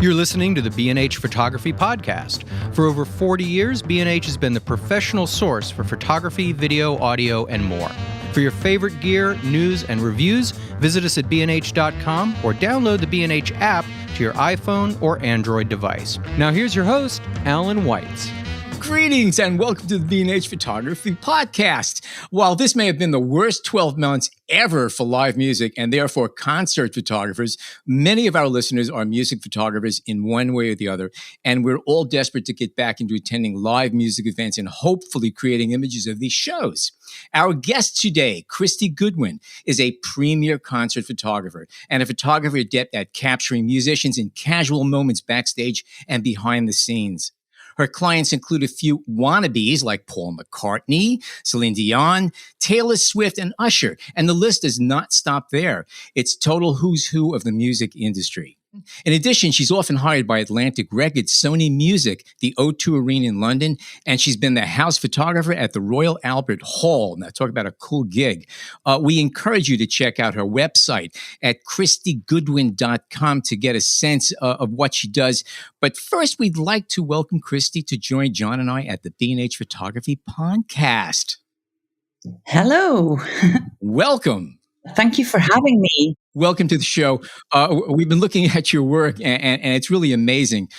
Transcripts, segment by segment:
You're listening to the B&H Photography Podcast. For over 40 years, B&H has been the professional source for photography, video, audio, and more. For your favorite gear, news, and reviews, visit us at bnh.com or download the B&H app to your iPhone or Android device. Now here's your host, Alan Weitz. Greetings and welcome to the B&H Photography Podcast. While this may have been the worst 12 months ever for live music and therefore concert photographers, many of our listeners are music photographers in one way or the other, and we're all desperate to get back into attending live music events and hopefully creating images of these shows. Our guest today, Christie Goodwin, is a premier concert photographer and a photographer adept at capturing musicians in casual moments backstage and behind the scenes. Her clients include a few wannabes like Paul McCartney, Celine Dion, Taylor Swift, and Usher. And the list does not stop there. It's total who's who of the music industry. In addition, she's often hired by Atlantic Records, Sony Music, the O2 Arena in London, and she's been the house photographer at the Royal Albert Hall. Now, talk about a cool gig. We encourage you to check out her website at ChristieGoodwin.com to get a sense of what she does. But first, we'd like to welcome Christie to join John and I at the B&H Photography Podcast. Hello. Welcome. Thank you for having me. Welcome to the show. We've been looking at your work, and it's really amazing.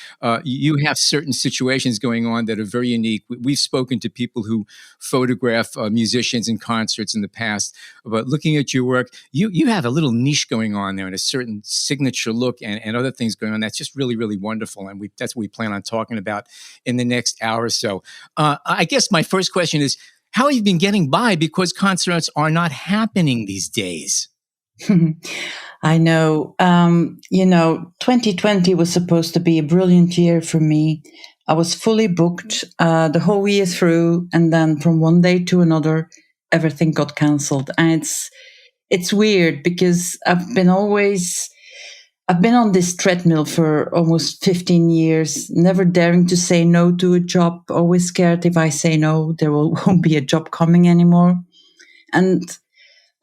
You have certain situations going on that are very unique. We've spoken to people who photograph musicians in concerts in the past, but looking at your work, you have a little niche going on there and a certain signature look and other things going on. That's just really, really wonderful, and that's what we plan on talking about in the next hour or so. I guess my first question is, how have you been getting by? Because concerts are not happening these days. I know. 2020 was supposed to be a brilliant year for me. I was fully booked the whole year through, and then from one day to another, everything got cancelled. And it's weird because I've been on this treadmill for almost 15 years, never daring to say no to a job, always scared if I say no, there won't be a job coming anymore. And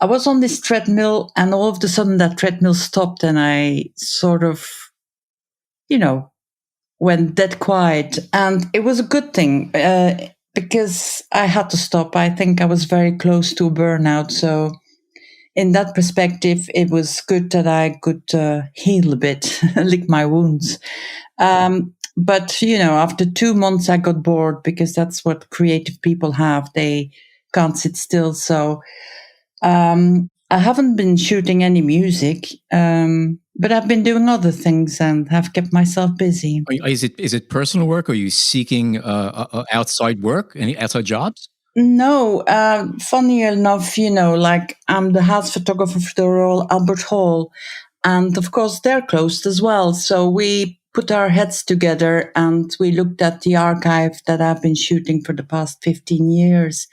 I was on this treadmill, and all of a sudden that treadmill stopped, and I sort of, went dead quiet. And it was a good thing because I had to stop. I think I was very close to a burnout. So in that perspective, it was good that I could heal a bit, lick my wounds. But, after 2 months, I got bored because that's what creative people have. They can't sit still. So I haven't been shooting any music, but I've been doing other things and have kept myself busy. Is it personal work? Are you seeking outside work, any outside jobs? No, funny enough, I'm the house photographer for the Royal Albert Hall, and of course they're closed as well. So we put our heads together and we looked at the archive that I've been shooting for the past 15 years.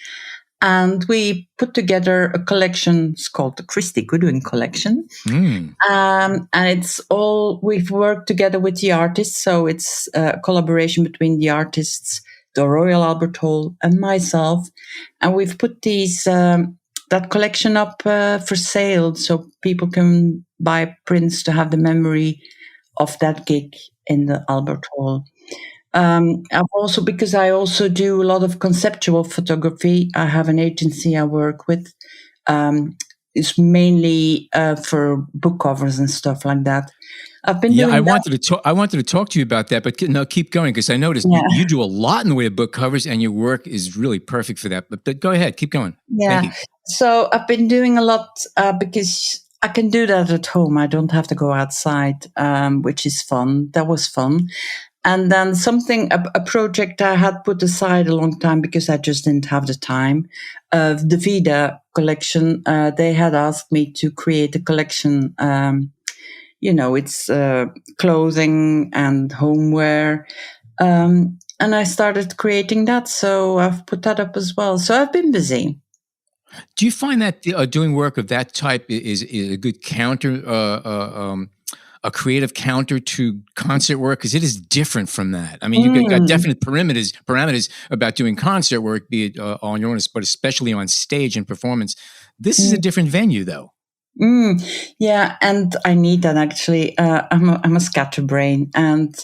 And we put together a collection. It's called the Christie Goodwin collection. And it's all, we've worked together with the artists. So it's a collaboration between the artists, the Royal Albert Hall, and myself. And we've put that collection up for sale so people can buy prints to have the memory of that gig in the Albert Hall. Because I also do a lot of conceptual photography. I have an agency I work with. It's mainly for book covers and stuff like that. I've been doing that. I wanted to talk to you about that, but no, keep going because I noticed you do a lot in the way of book covers, and your work is really perfect for that. But go ahead, keep going. Yeah. Thank you. So I've been doing a lot because I can do that at home. I don't have to go outside, which is fun. That was fun. And then a project I had put aside a long time because I just didn't have the time, the Vida collection. They had asked me to create a collection. It's clothing and homeware. And I started creating that. So I've put that up as well. So I've been busy. Do you find that doing work of that type is a good counter, a creative counter to concert work? Because it is different from that. I mean, you've got definite parameters about doing concert work, be it on your own, but especially on stage and performance. This is a different venue, though. Yeah, and I need that actually. I'm a scatterbrain, and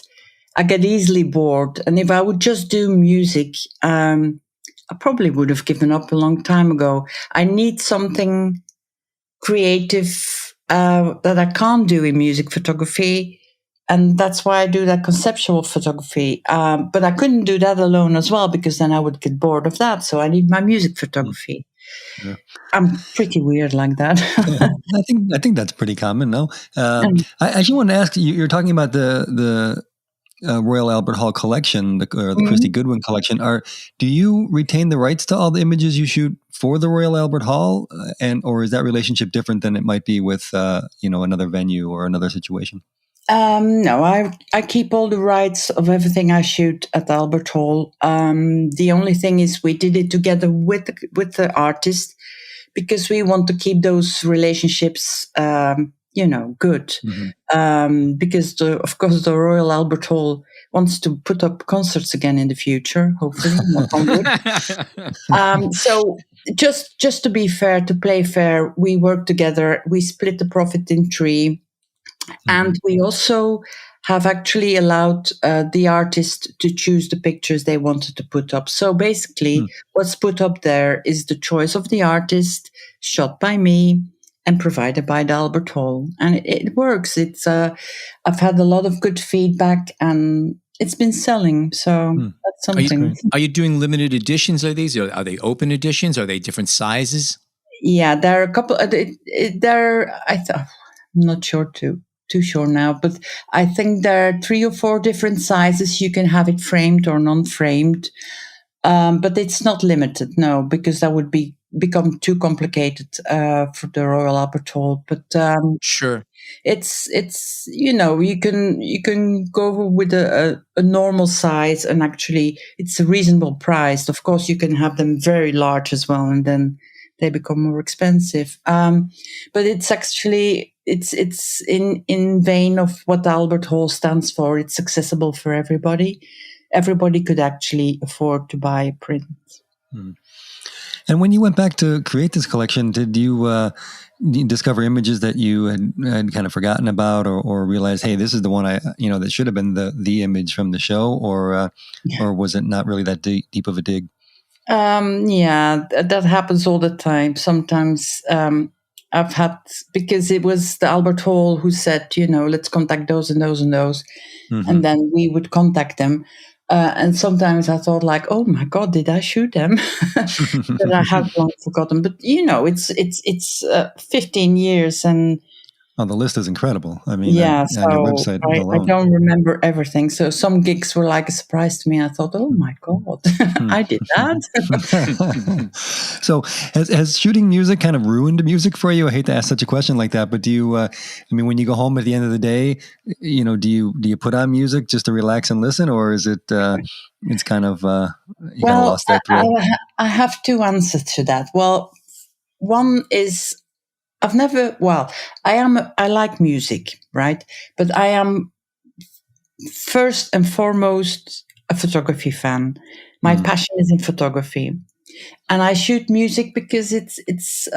I get easily bored. And if I would just do music, I probably would have given up a long time ago. I need something creative that I can't do in music photography. And that's why I do that conceptual photography. But I couldn't do that alone as well because then I would get bored of that. So I need my music photography. Yeah. I'm pretty weird like that. I think that's pretty common. No, I actually want to ask you. You're talking about the Royal Albert Hall collection, or the Christie Goodwin collection. Do you retain the rights to all the images you shoot for the Royal Albert Hall, or is that relationship different than it might be with another venue or another situation? No, I keep all the rights of everything I shoot at Albert Hall. The only thing is we did it together with the artist because we want to keep those relationships, good. Mm-hmm. Because of course the Royal Albert Hall wants to put up concerts again in the future, hopefully. So just to be fair, to play fair, we work together. We split the profit in three. And we also have actually allowed the artist to choose the pictures they wanted to put up. So basically, what's put up there is the choice of the artist, shot by me, and provided by the Albert Hall. And it works. I've had a lot of good feedback, and it's been selling. So that's something. Are you doing limited editions of these? Are they open editions? Are they different sizes? Yeah, there are a couple. I'm not sure too sure now, but I think there are 3 or 4 different sizes. You can have it framed or non-framed, but it's not limited, no, because that would become too complicated for the Royal Albert Hall. But sure, it's you can go with a normal size, and actually it's a reasonable price. Of course, you can have them very large as well, and then they become more expensive. But it's actually it's in vein of what Albert Hall stands for. It's accessible for everybody. Everybody could actually afford to buy a print. And when you went back to create this collection, did you discover images that you had kind of forgotten about, or realize, hey, this is the one that should have been the image from the show, or was it not really that deep of a dig? Yeah, that happens all the time. Sometimes I've had, because it was the Albert Hall who said, let's contact those and those and those. And then we would contact them. And sometimes I thought like, oh my God, did I shoot them? That I have long forgotten. But, it's 15 years and... Oh, the list is incredible. I mean, yeah, on your website alone. I don't remember everything. So some gigs were like a surprise to me. I thought, oh my God, I did that. So has shooting music kind of ruined music for you? I hate to ask such a question like that, but do you, when you go home at the end of the day, do you put on music just to relax and listen, or is it, it's kind of, you kind of lost that thrill? I have 2 answers to that. Well, one is, I like music, right? But I am first and foremost a photography fan. My passion is in photography, and I shoot music because it's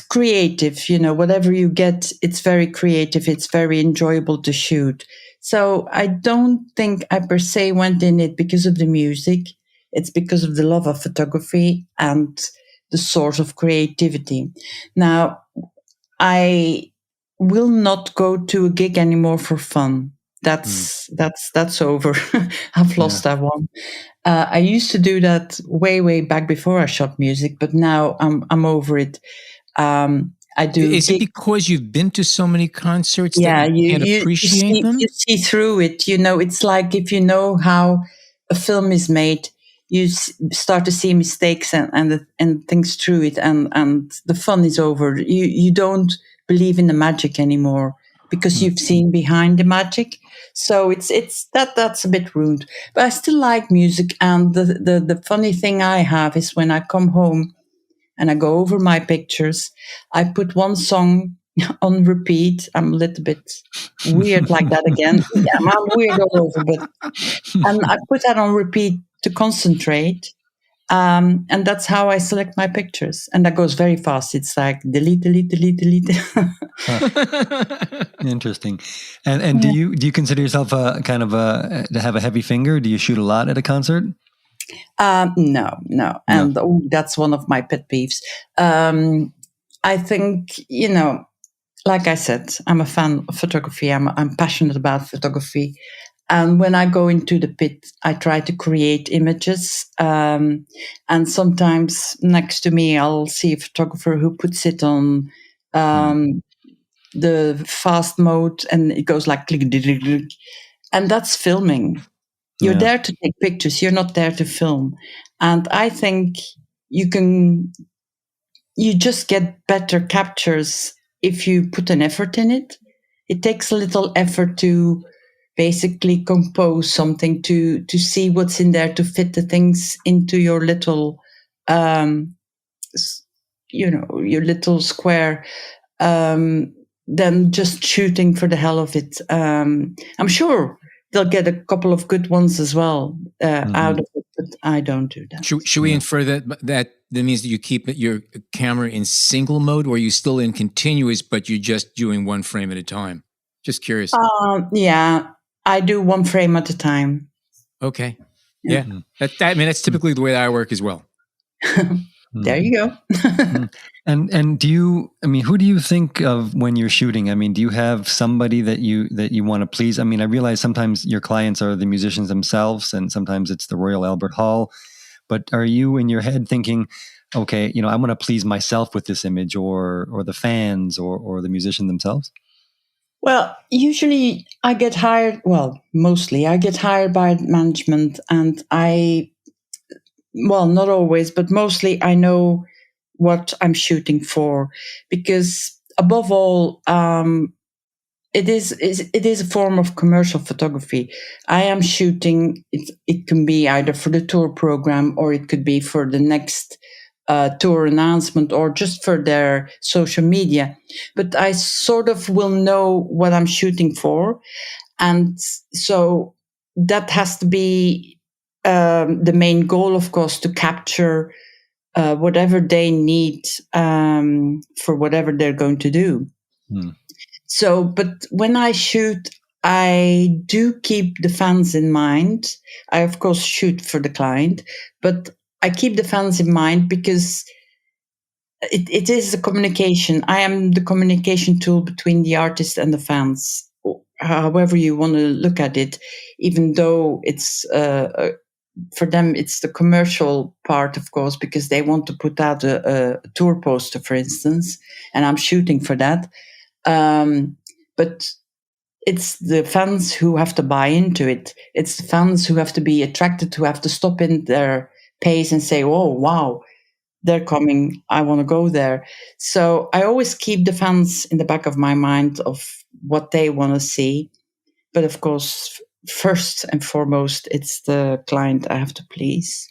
creative. Whatever you get, it's very creative. It's very enjoyable to shoot. So I don't think I per se went in it because of the music. It's because of the love of photography and the source of creativity. Now, I will not go to a gig anymore for fun. That's over. I've lost that one. I used to do that way back before I shot music, but now I'm over it. I do. Is it because you've been to so many concerts that you can't appreciate them? You see through it. It's like if you know how a film is made, you start to see mistakes and things through it, and the fun is over. You don't believe in the magic anymore because you've seen behind the magic. So that's a bit ruined. But I still like music, and the funny thing I have is when I come home and I go over my pictures, I put one song on repeat. I'm a little bit weird like that again. Yeah, I'm weird all over, and I put that on repeat to concentrate. And that's how I select my pictures. And that goes very fast. It's like delete, delete, delete, delete. Interesting. And do you consider yourself a kind of to have a heavy finger? Do you shoot a lot at a concert? No. And that's one of my pet peeves. I think, like I said, I'm a fan of photography. I'm passionate about photography. And when I go into the pit, I try to create images. And sometimes next to me, I'll see a photographer who puts it on the fast mode, and it goes like click, click, click, click. And that's filming. You're there to take pictures. You're not there to film. And I think you just get better captures if you put an effort in it. It takes a little effort to basically compose something, to see what's in there, to fit the things into your little, your little square, than just shooting for the hell of it. I'm sure they'll get a couple of good ones as well out of it, but I don't do that. Should we infer that means that you keep your camera in single mode, or are you still in continuous, but you're just doing one frame at a time? Just curious. Yeah, I do one frame at a time. Okay. Yeah. That's typically the way that I work as well. There you go. And who do you think of when you're shooting? I mean, do you have somebody that you want to please? I mean, I realize sometimes your clients are the musicians themselves, and sometimes it's the Royal Albert Hall. But are you in your head thinking, okay, I want to please myself with this image, or the fans, or the musician themselves? Well, usually I get hired. Well, mostly I get hired by management, and not always, but mostly I know what I'm shooting for, because above all, it is a form of commercial photography. I am shooting. It can be either for the tour program, or it could be for the next tour announcement, or just for their social media. But I sort of will know what I'm shooting for, and so that has to be the main goal, of course, to capture whatever they need for whatever they're going to do. So, but when I shoot, I do keep the fans in mind. I, of course, shoot for the client, but I keep the fans in mind because it is a communication. I am the communication tool between the artist and the fans, however you want to look at it, even though it's for them, it's the commercial part, of course, because they want to put out a tour poster, for instance, and I'm shooting for that. But it's the fans who have to buy into it. It's the fans who have to be attracted, who have to stop in their pace and say, oh, wow, they're coming. I want to go there. So I always keep the fans in the back of my mind of what they want to see. But of course, first and foremost, it's the client I have to please.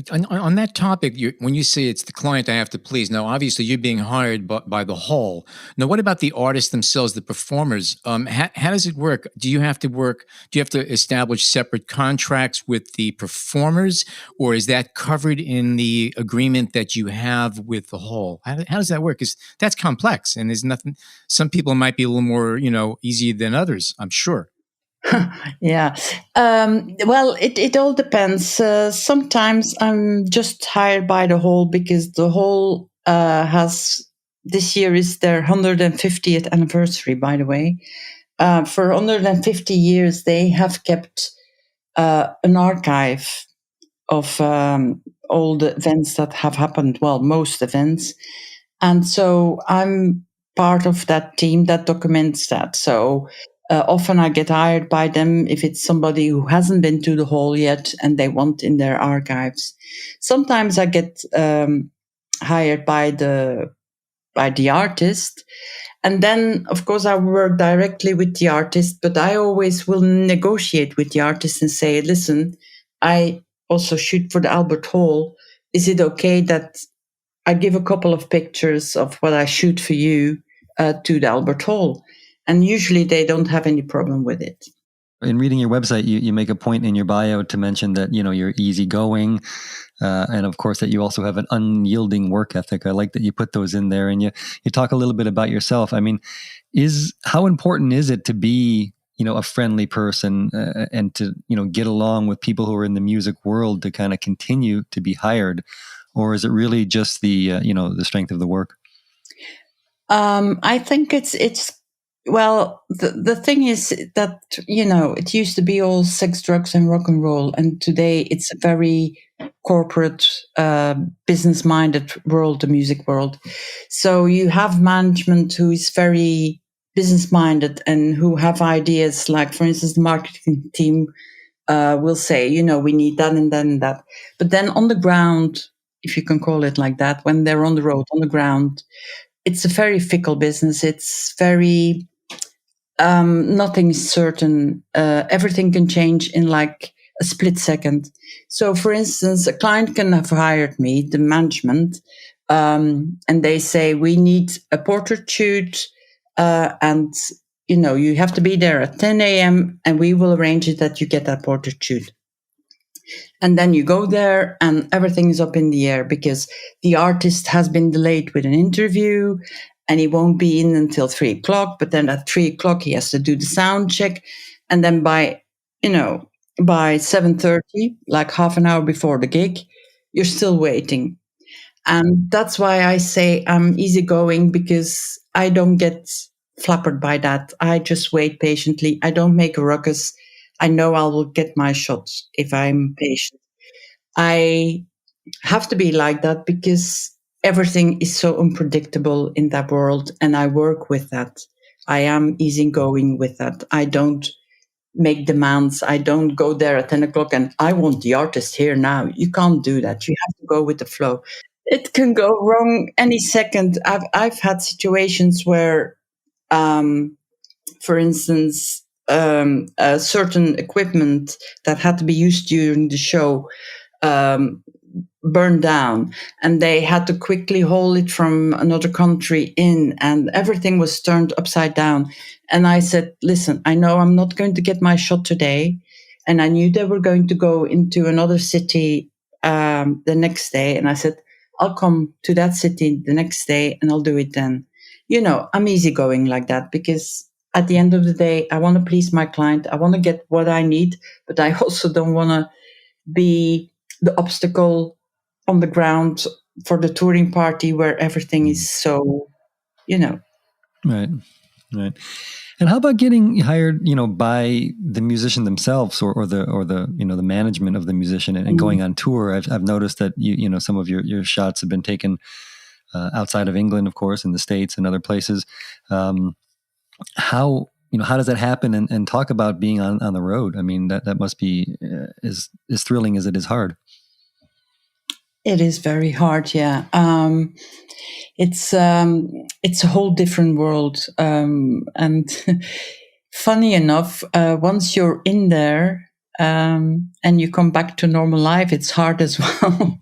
On that topic, when you say it's the client I have to please, now obviously you're being hired by the hall. Now, what about the artists themselves, the performers? How does it work? Do you have to establish separate contracts with the performers, or is that covered in the agreement that you have with the hall? How does that work? Because that's complex, and there's nothing. Some people might be a little more, easy than others, I'm sure. Yeah. Well, it all depends. Sometimes I'm just hired by the hall because the hall this year is their 150th anniversary, by the way. For 150 years, they have kept an archive of all the events that have happened. Well, most events. And so I'm part of that team that documents that. So often I get hired by them if it's somebody who hasn't been to the hall yet and they want in their archives. Sometimes I get hired by the artist. And then, of course, I work directly with the artist, but I always will negotiate with the artist and say, listen, I also shoot for the Albert Hall. Is it okay that I give a couple of pictures of what I shoot for you to the Albert Hall? And usually they don't have any problem with it. in reading your website, you make a point in your bio to mention that, you're easygoing. And of course that you also have an unyielding work ethic. I like that you put those in there, and you talk a little bit about yourself. I mean, how important is it to be, a friendly person and to, get along with people who are in the music world to kind of continue to be hired? Or is it really just the, the strength of the work? I think well, the thing is that, it used to be all sex, drugs, and rock and roll. And today it's a very corporate, business minded world, the music world. So you have management who is very business minded and who have ideas. Like, for instance, the marketing team will say, we need that and that and that. But then on the ground, if you can call it like that, when they're on the road, on the ground, it's a very fickle business. It's very, nothing is certain. Everything can change in like a split second. So, for instance, a client can have hired me, the management, and they say, we need a portrait shoot, and, you have to be there at 10 a.m. and we will arrange it that you get that portrait shoot. And then you go there and everything is up in the air because the artist has been delayed with an interview and he won't be in until 3:00. But then at 3:00, he has to do the sound check. And then by 7:30, like half an hour before the gig, you're still waiting. And that's why I say I'm easygoing, because I don't get flappered by that. I just wait patiently. I don't make a ruckus. I know I will get my shots if I'm patient. I have to be like that because everything is so unpredictable in that world, and I work with that. I am easygoing with that. I don't make demands. I don't go there at 10 o'clock and I want the artist here now. You can't do that. You have to go with the flow. It can go wrong any second. I've had situations where, for instance, a certain equipment that had to be used during the show burned down, and they had to quickly haul it from another country in, and everything was turned upside down. And I said, listen, I know I'm not going to get my shot today, and I knew they were going to go into another city the next day, and I said, I'll come to that city the next day and I'll do it then. I'm easygoing like that because at the end of the day, I want to please my client. I want to get what I need, but I also don't want to be the obstacle on the ground for the touring party where everything is so, Right. And how about getting hired, by the musician themselves or the the management of the musician and going on tour? I've noticed that some of your shots have been taken outside of England, of course, in the States and other places. How does that happen? And talk about being on the road. I mean, that must be as thrilling as it is hard. It is very hard, yeah. It's a whole different world, and funny enough, once you're in there and you come back to normal life, it's hard as well.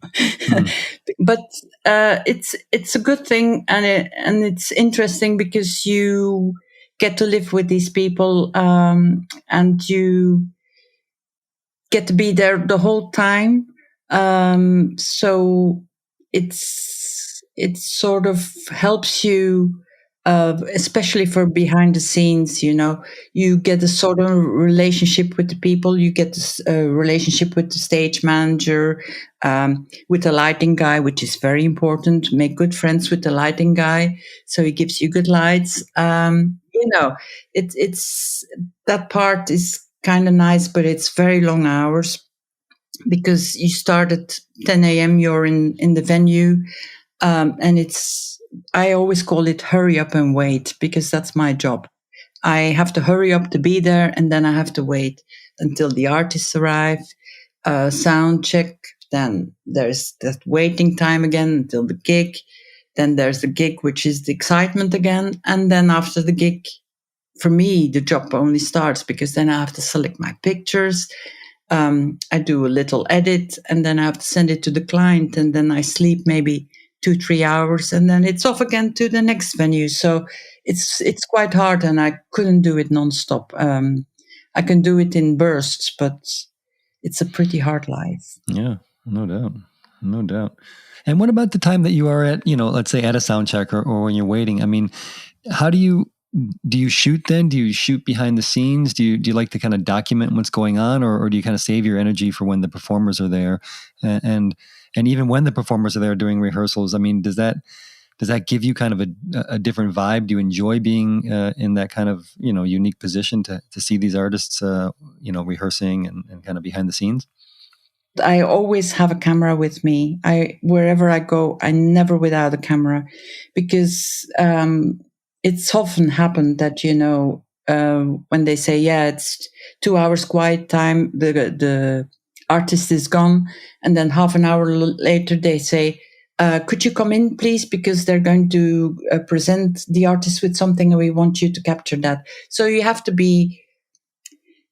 But it's a good thing, and it's interesting because you get to live with these people, and you get to be there the whole time. So it sort of helps you, especially for behind the scenes. You get a sort of relationship with the people. You get a relationship with the stage manager, with the lighting guy, which is very important. Make good friends with the lighting guy, so he gives you good lights. It's that part is kind of nice, but it's very long hours. Because you start at 10 a.m., you're in the venue, and I always call it hurry up and wait, because that's my job. I have to hurry up to be there, and then I have to wait until the artists arrive, sound check, then there's that waiting time again until the gig, then there's the gig, which is the excitement again, and then after the gig, for me, the job only starts, because then I have to select my pictures, I do a little edit, and then I have to send it to the client, and then I sleep maybe 2-3 hours, and then it's off again to the next venue. So it's quite hard, and I couldn't do it nonstop. I can do it in bursts, but it's a pretty hard life. Yeah, no doubt. No doubt. And what about the time that you are at, let's say at a sound check or when you're waiting? I mean, how do you shoot then? Do you shoot behind the scenes? Do you like to kind of document what's going on, or do you kind of save your energy for when the performers are there? And even when the performers are there doing rehearsals, I mean, does that give you kind of a different vibe? Do you enjoy being in that kind of, unique position to see these artists, rehearsing and kind of behind the scenes? I always have a camera with me. Wherever I go, I never without a camera, because it's often happened that, when they say, yeah, it's 2 hours quiet time, the artist is gone. And then half an hour later, they say, could you come in, please? Because they're going to present the artist with something and we want you to capture that. So you have to be,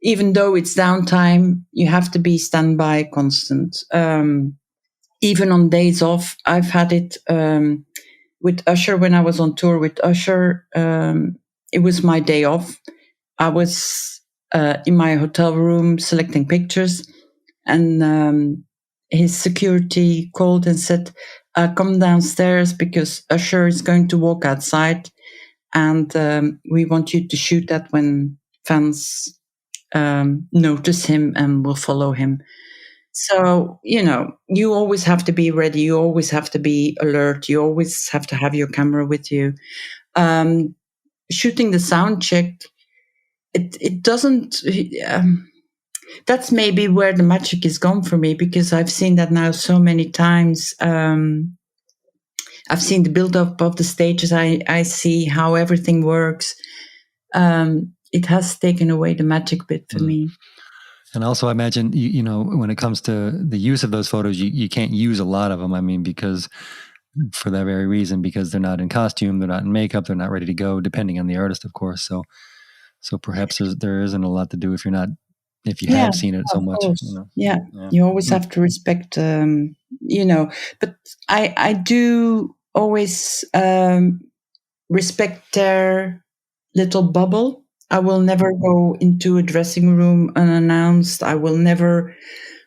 even though it's downtime, you have to be standby constant. Even on days off, I've had it with Usher when I was on tour with Usher. It was my day off. I was in my hotel room selecting pictures, and his security called and said, come downstairs because Usher is going to walk outside, and we want you to shoot that when fans notice him and will follow him. So, you always have to be ready. You always have to be alert. You always have to have your camera with you. Shooting the sound check, it doesn't, that's maybe where the magic is gone for me, because I've seen that now so many times. I've seen the build-up of the stages. I see how everything works. It has taken away the magic bit for me. And also, I imagine, when it comes to the use of those photos, you can't use a lot of them. I mean, because for that very reason, because they're not in costume, they're not in makeup, they're not ready to go, depending on the artist, of course. So perhaps there isn't a lot to do if you have seen it so much. Yeah, you always have to respect, but I do always respect their little bubble. I will never go into a dressing room unannounced. I will never,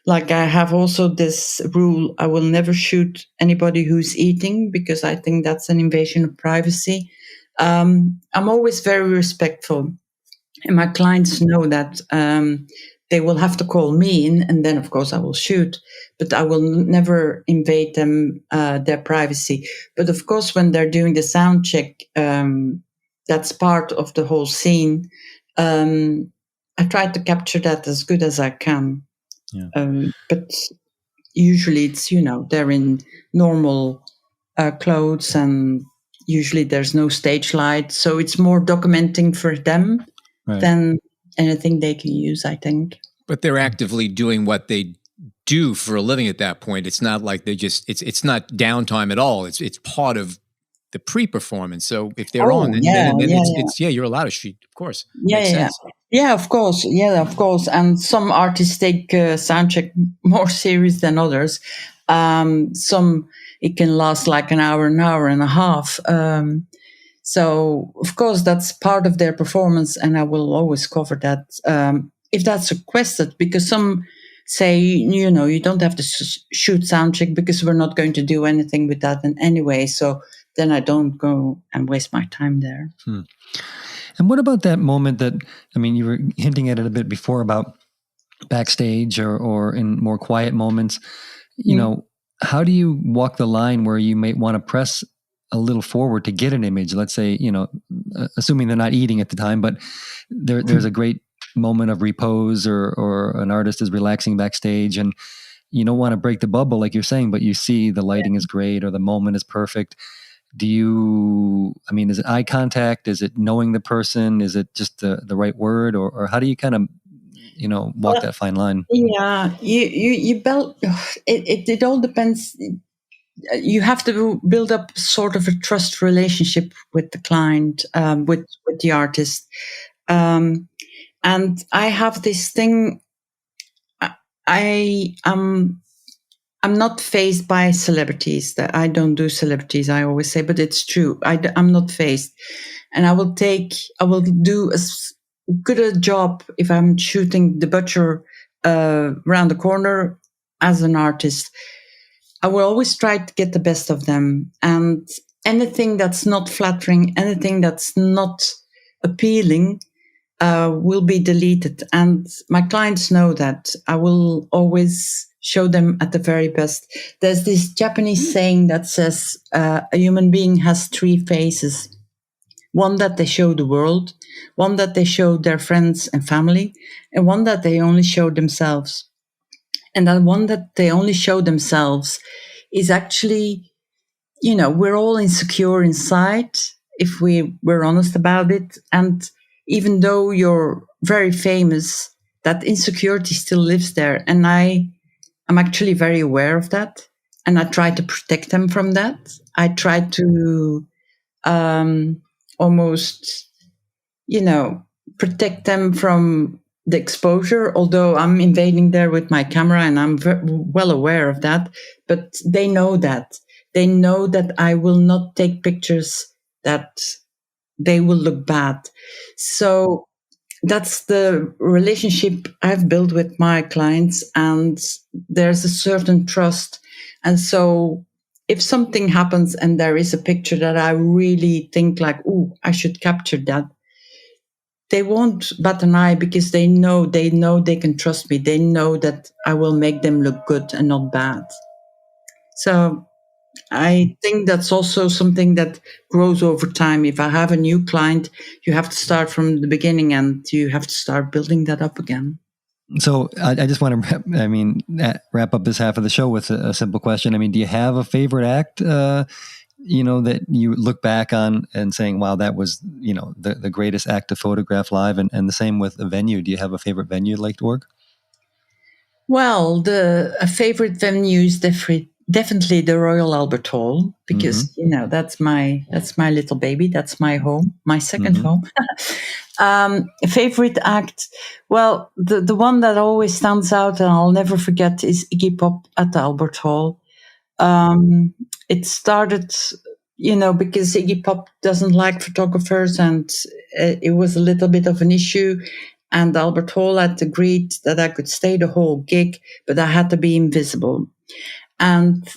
I have also this rule, I will never shoot anybody who's eating, because I think that's an invasion of privacy. I'm always very respectful, and my clients know that. They will have to call me in, and then, of course, I will shoot, but I will never invade them, their privacy. But, of course, when they're doing the sound check, that's part of the whole scene. I try to capture that as good as I can. Yeah. But usually it's, they're in normal clothes, and usually there's no stage light. So it's more documenting for them than anything they can use, I think. But they're actively doing what they do for a living at that point. It's not like they just, it's not downtime at all. It's part of the pre-performance. So if they're on, then you're allowed to shoot, of course. Yeah, of course. Yeah, of course. And some artists take soundcheck more serious than others. Some, it can last like an hour and a half. So, of course, that's part of their performance, and I will always cover that if that's requested, because some say, you don't have to shoot soundcheck because we're not going to do anything with that in any way. So then I don't go and waste my time there. And what about that moment that, you were hinting at it a bit before about backstage or in more quiet moments, how do you walk the line where you might want to press a little forward to get an image? Let's say, assuming they're not eating at the time, but there's a great moment of repose or an artist is relaxing backstage, and you don't want to break the bubble like you're saying, but you see the lighting is great or the moment is perfect. Do you, is it eye contact? Is it knowing the person? Is it just the right word? Or how do you kind of, walk that fine line? Yeah, it all depends. You have to build up sort of a trust relationship with the client, with the artist. And I have this thing, I'm not fazed by celebrities. That I don't do celebrities, I always say, but it's true. I'm not fazed. And I will do good a job if I'm shooting the butcher around the corner as an artist. I will always try to get the best of them. And anything that's not flattering, anything that's not appealing, will be deleted. And my clients know that. I will always show them at the very best. There's this Japanese saying that says a human being has three faces. One that they show the world, one that they show their friends and family, and one that they only show themselves. And that one that they only show themselves is actually, we're all insecure inside if we're honest about it. And even though you're very famous, that insecurity still lives there. And I'm actually very aware of that. And I try to protect them from that. I try to almost, protect them from the exposure, although I'm invading there with my camera and I'm well aware of that. But they know that. They know that I will not take pictures that they will look bad. So that's the relationship I've built with my clients, and there's a certain trust. And so if something happens and there is a picture that I really think like, oh, I should capture that, they won't bat an eye because they know they can trust me. They know that I will make them look good and not bad. So I think that's also something that grows over time. If I have a new client, you have to start from the beginning and you have to start building that up again. So I just want to, wrap up this half of the show with a simple question. I mean, do you have a favorite act, that you look back on and saying, wow, that was, the greatest act to photograph live? And the same with a venue. Do you have a favorite venue you'd like to work? Well, a favorite venue is definitely the Royal Albert Hall, because that's my little baby. That's my home, my second home. Favorite act, well, the one that always stands out and I'll never forget is Iggy Pop at the Albert Hall. It started, because Iggy Pop doesn't like photographers, and it was a little bit of an issue. And Albert Hall had agreed that I could stay the whole gig, but I had to be invisible. And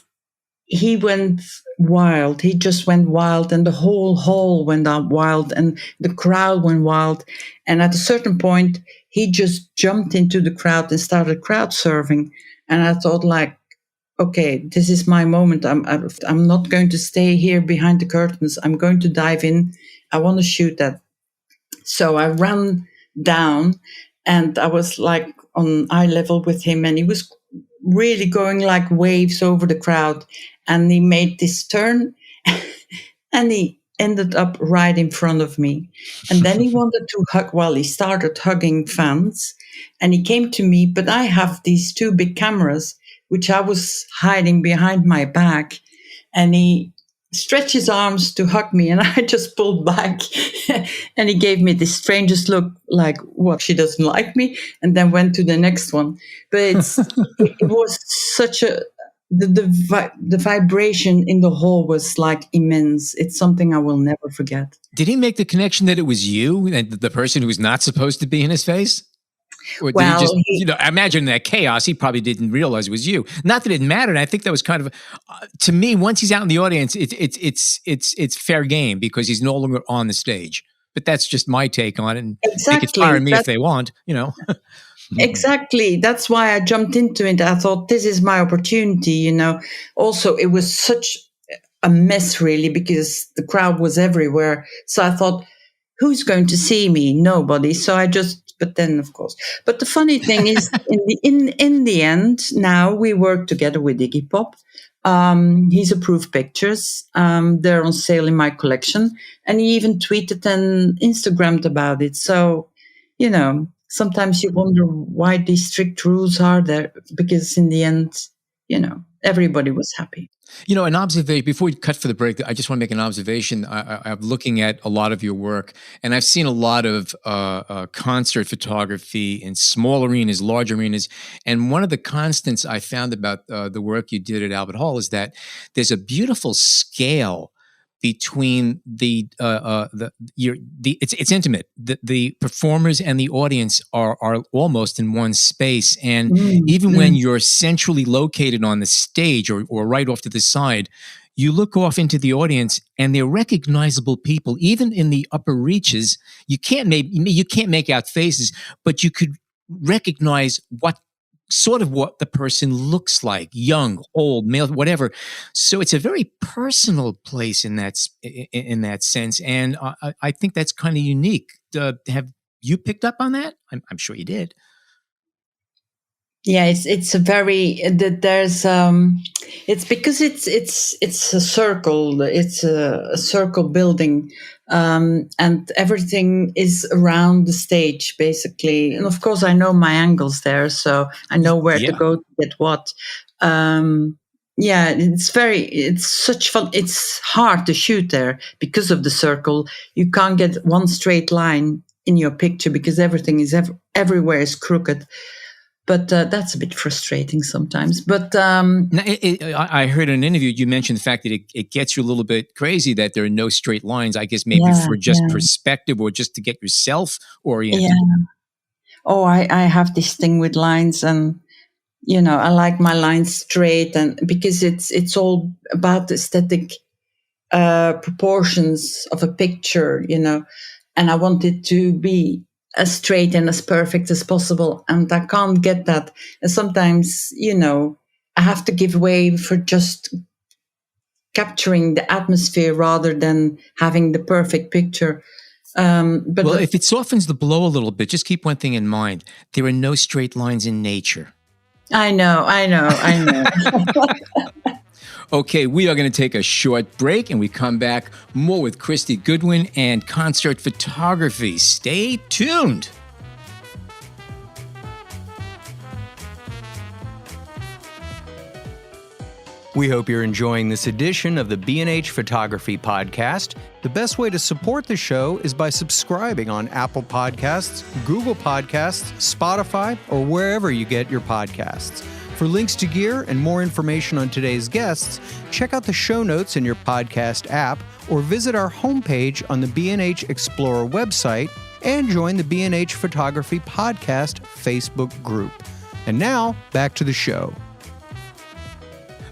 he went wild. He just went wild, and the whole hall went out wild, and the crowd went wild. And at a certain point, he just jumped into the crowd and started crowd surfing. And I thought, like, okay, this is my moment. I'm not going to stay here behind the curtains. I'm going to dive in. I want to shoot that. So I ran down, and I was like on eye level with him, and he was really going like waves over the crowd. And he made this turn and he ended up right in front of me. And then he wanted to hug. Well, he started hugging fans and he came to me, but I have these two big cameras, which I was hiding behind my back. And he stretched his arms to hug me, and I just pulled back. And he gave me the strangest look, like, what, she doesn't like me? And then went to the next one. But it was such the vibration in the hall was like immense. It's something I will never forget. Did he make the connection that it was you, and the person who was not supposed to be in his face? Or did he just, I imagine that chaos, he probably didn't realize it was you. Not that it mattered. I think that was kind of, to me, once he's out in the audience, it's fair game because he's no longer on the stage. But that's just my take on it. And they can fire me if they want, Exactly. That's why I jumped into it. I thought, this is my opportunity, Also, it was such a mess, really, because the crowd was everywhere. So I thought, who's going to see me? Nobody. So but then, of course. But the funny thing is, in the end, now we work together with Iggy Pop. He's approved pictures. They're on sale in my collection. And he even tweeted and Instagrammed about it. So, sometimes you wonder why these strict rules are there, because in the end, everybody was happy. An observation, before we cut for the break, I just want to make an observation. I'm looking at a lot of your work, and I've seen a lot of concert photography in small arenas, large arenas. And one of the constants I found about the work you did at Albert Hall is that there's a beautiful scale between it's intimate. The performers and the audience are almost in one space, and even when you're centrally located on the stage or right off to the side, you look off into the audience and they're recognizable people. Even in the upper reaches, you can't make out faces, but you could recognize what the person looks like, young, old, male, whatever. So it's a very personal place in that sense, and I think that's kind of unique. Have you picked up on that? I'm sure you did. Yeah, it's a very there's it's because it's a circle. It's a circle building, and everything is around the stage basically. And of course, I know my angles there, so I know where to go to get what. Yeah, it's such fun. It's hard to shoot there because of the circle. You can't get one straight line in your picture because everything is everywhere is crooked. But that's a bit frustrating sometimes. But now, I heard in an interview you mentioned the fact that it gets you a little bit crazy that there are no straight lines. I guess maybe for just perspective or just to get yourself oriented. Yeah. Oh, I have this thing with lines, and I like my lines straight, and because it's all about the aesthetic proportions of a picture, and I want it to be as straight and as perfect as possible, and I can't get that. And sometimes, I have to give way for just capturing the atmosphere rather than having the perfect picture. But if it softens the blow a little bit, just keep one thing in mind: there are no straight lines in nature. I know. Okay, we are going to take a short break, and we come back more with Christie Goodwin and concert photography. Stay tuned. We hope you're enjoying this edition of the B&H Photography Podcast. The best way to support the show is by subscribing on Apple Podcasts, Google Podcasts, Spotify, or wherever you get your podcasts. For links to gear and more information on today's guests, check out the show notes in your podcast app or visit our homepage on the B&H Explorer website and join the B&H Photography Podcast Facebook group. And now, back to the show.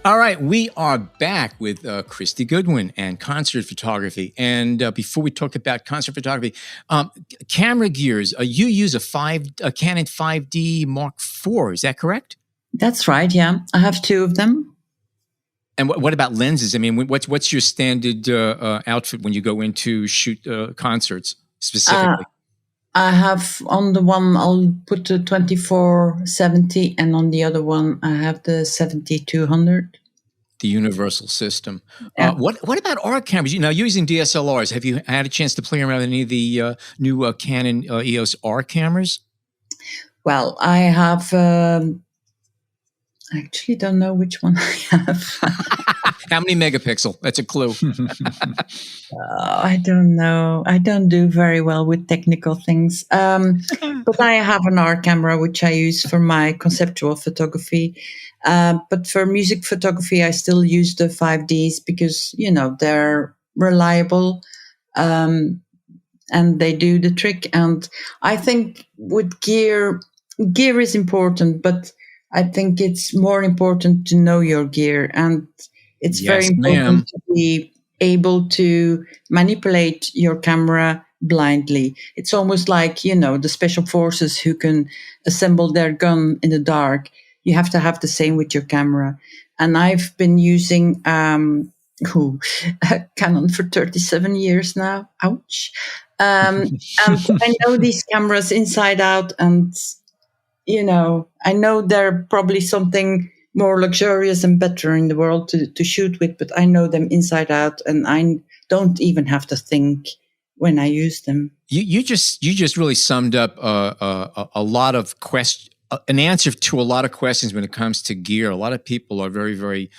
All right, we are back with Christie Goodwin and concert photography. And before we talk about concert photography, camera gears, you use a Canon 5D Mark IV, is that correct? That's right, yeah. I have two of them. And what about lenses? I mean, what's your standard outfit when you go into shoot concerts specifically? I have on the one, I'll put the 24-70, and on the other one, I have the 70-200. The universal system. Yeah. What about R cameras? Now, using DSLRs, have you had a chance to play around with any of the new Canon EOS R cameras? Well, I have... I actually don't know which one I have. How many megapixel? That's a clue. I don't know. I don't do very well with technical things. But I have an R camera, which I use for my conceptual photography. But for music photography, I still use the 5Ds because, they're reliable and they do the trick. And I think with gear is important, but I think it's more important to know your gear, and it's very important to be able to manipulate your camera blindly. It's almost like, the special forces who can assemble their gun in the dark. You have to have the same with your camera. And I've been using a Canon for 37 years now. Ouch. And I know these cameras inside out, and I know they're probably something more luxurious and better in the world to shoot with, but I know them inside out, and I don't even have to think when I use them. You just really summed up a lot of an answer to a lot of questions when it comes to gear. A lot of people are very, very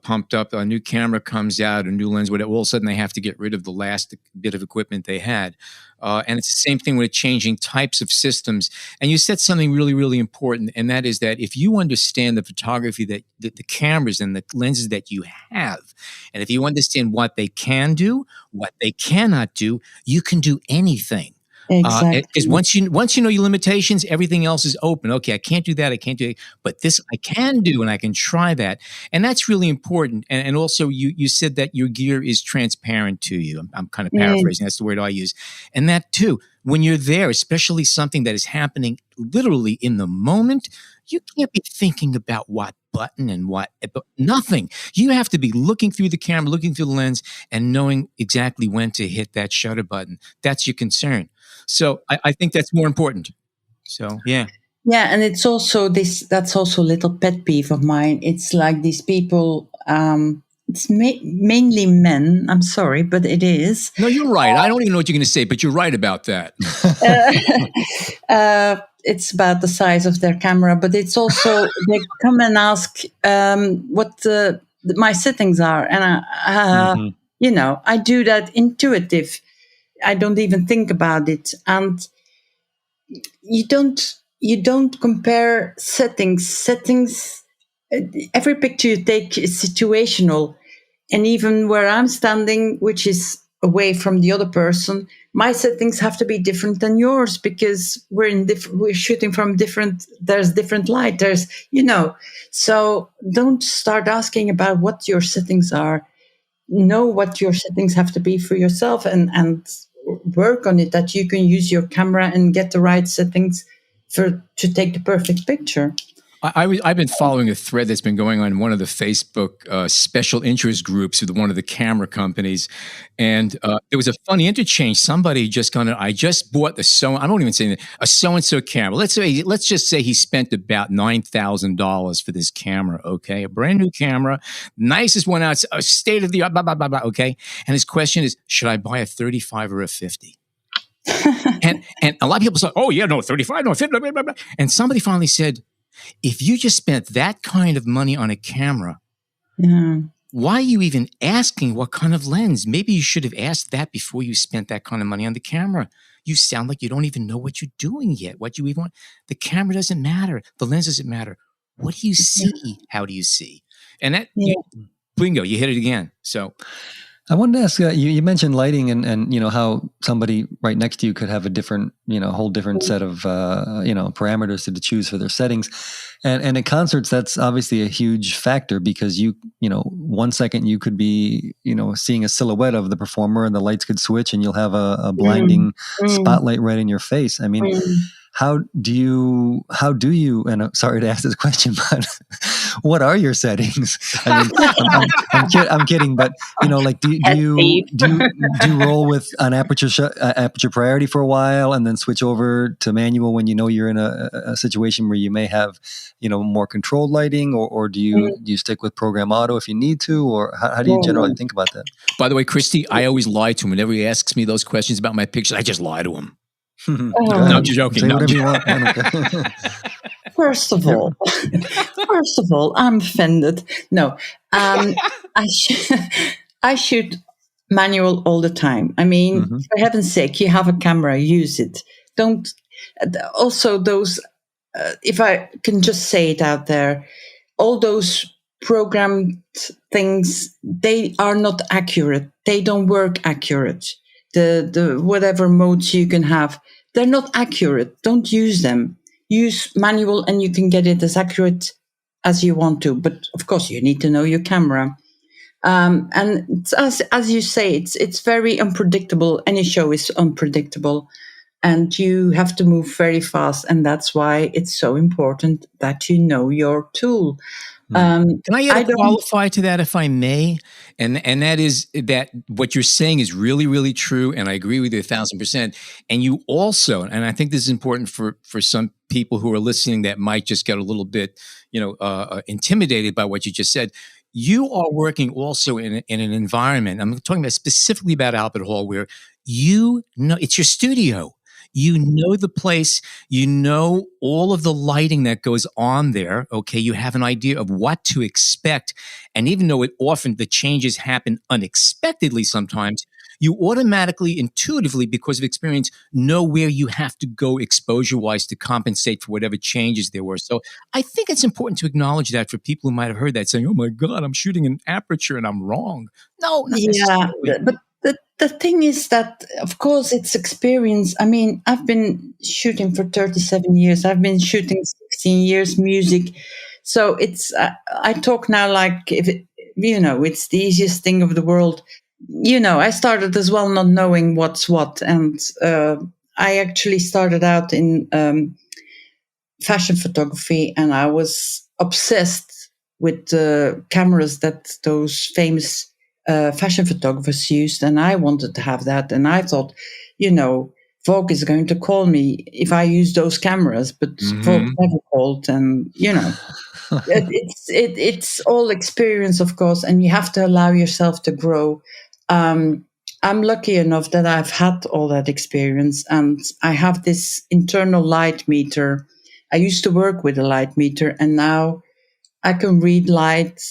pumped up. A new camera comes out, a new lens, whatever. All of a sudden, they have to get rid of the last bit of equipment they had. And it's the same thing with changing types of systems. And you said something really, really important, and that is that if you understand the photography that the cameras and the lenses that you have, and if you understand what they can do, what they cannot do, you can do anything. Exactly. Because once you know your limitations, everything else is open. Okay, I can't do that. I can't do it, but this I can do, and I can try that, and that's really important. And also, you said that your gear is transparent to you. I'm kind of paraphrasing. That's the word I use, and that too. When you're there, especially something that is happening literally in the moment, you can't be thinking about what button and what nothing. You have to be looking through the camera, looking through the lens, and knowing exactly when to hit that shutter button. That's your concern. So I think that's more important. So, yeah. Yeah, and it's also that's also a little pet peeve of mine. It's like these people, it's mainly men. I'm sorry, but it is. No, you're right. I don't even know what you're going to say, but you're right about that. It's about the size of their camera, but it's also, they come and ask what my settings are. And, I do that intuitive. I don't even think about it. And you don't compare settings. Every picture you take is situational. And even where I'm standing, which is away from the other person, my settings have to be different than yours because we're shooting from there's different light. So don't start asking about what your settings are. Know what your settings have to be for yourself and work on it, that you can use your camera and get the right settings to take the perfect picture. I've been following a thread that's been going on in one of the Facebook special interest groups with one of the camera companies, and there was a funny interchange. Somebody just I just bought I don't even say a so-and-so camera. Let's just say he spent about $9,000 for this camera. Okay, a brand new camera, nicest one out, state of the art. Blah blah blah blah. Okay, and his question is, should I buy a 35 or a 50? and a lot of people say, oh yeah, no 35, no 50. Blah, blah, blah. And somebody finally said, if you just spent that kind of money on a camera, why are you even asking what kind of lens? Maybe you should have asked that before you spent that kind of money on the camera. You sound like you don't even know what you're doing yet. What you even want. The camera doesn't matter. The lens doesn't matter. What do you see? How do you see? And that, bingo, you hit it again. So I wanted to ask, you mentioned lighting and how somebody right next to you could have a different, whole different set of, parameters to choose for their settings. And in concerts, that's obviously a huge factor because 1 second you could be, seeing a silhouette of the performer and the lights could switch and you'll have a blinding spotlight right in your face. I mean, how do you, and I'm sorry to ask this question, but what are your settings? I mean, I'm kidding, but do you roll with an aperture priority for a while and then switch over to manual when you're in a situation where you may have, more controlled lighting, or do you stick with program auto if you need to, or how do you generally think about that? By the way, Christie, I always lie to him whenever he asks me those questions about my pictures. I just lie to him. No, I'm joking. Say whatever you want. First of all, I'm offended. No, I shoot manual all the time. I mean, for heaven's sake, you have a camera, use it. Don't. Also, those, if I can just say it out there, all those programmed things, they are not accurate. They don't work accurate. The whatever modes you can have, they're not accurate. Don't use them. Use manual and you can get it as accurate as you want to. But of course, you need to know your camera. And it's, as you say, it's very unpredictable. Any show is unpredictable. And you have to move very fast. And that's why it's so important that you know your tool. Can I add a qualify to that, if I may? And that is that what you're saying is really, really true. And I agree with you 1,000%. And you also, and I think this is important for some people who are listening that might just get a little bit, intimidated by what you just said. You are working also in an environment. I'm talking about specifically about Albert Hall, where it's your studio. You know the place, you know all of the lighting that goes on there. Okay. You have an idea of what to expect. And even though the changes happen unexpectedly sometimes, you automatically, intuitively, because of experience, know where you have to go exposure-wise to compensate for whatever changes there were. So I think it's important to acknowledge that for people who might have heard that, saying, oh my God, I'm shooting an aperture and I'm wrong. No, not Yeah, necessarily. but the thing is that, of course, it's experience. I mean, I've been shooting for 37 years. I've been shooting 16 years music. So it's, I talk now like, if it, it's the easiest thing of the world. I started as well not knowing what's what. And I actually started out in fashion photography, and I was obsessed with the cameras that those famous fashion photographers used, and I wanted to have that. And I thought, Vogue is going to call me if I use those cameras, but Vogue never called. And it's all experience, of course, and you have to allow yourself to grow. I'm lucky enough that I've had all that experience, and I have this internal light meter. I used to work with a light meter, and now I can read light